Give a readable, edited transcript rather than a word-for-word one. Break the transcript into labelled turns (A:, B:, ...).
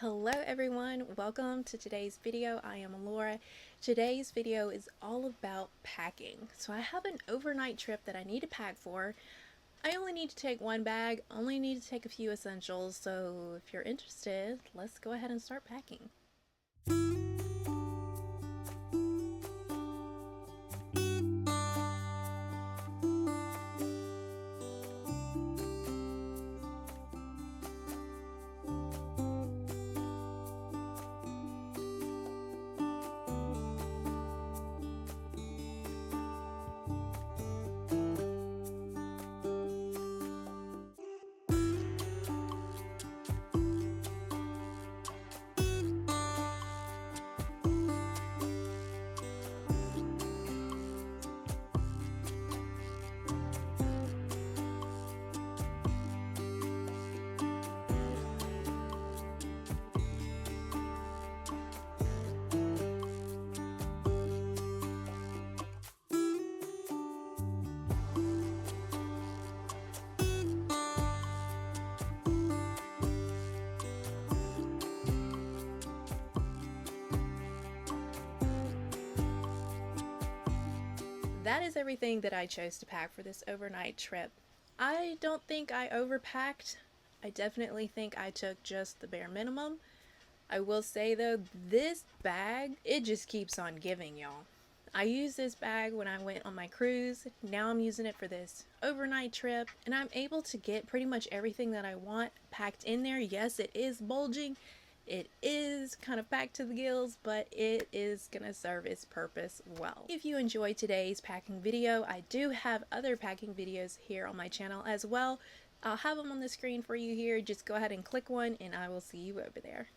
A: Hello everyone, welcome to today's video. I am Laura. Today's video is all about packing. So I have an overnight trip that I need to pack for. I only need to take one bag, only need to take a few essentials, so if you're interested, let's go ahead and start packing. That is everything that I chose to pack for this overnight trip. I don't think I overpacked. I definitely think I took just the bare minimum. I will say though, this bag, it just keeps on giving, y'all. I used this bag when I went on my cruise. Now I'm using it for this overnight trip, and I'm able to get pretty much everything that I want packed in there. Yes, it is bulging. It is kind of packed to the gills, but it is gonna serve its purpose well. If you enjoyed today's packing video, I do have other packing videos here on my channel as well. I'll have them on the screen for you here. Just go ahead and click one and I will see you over there.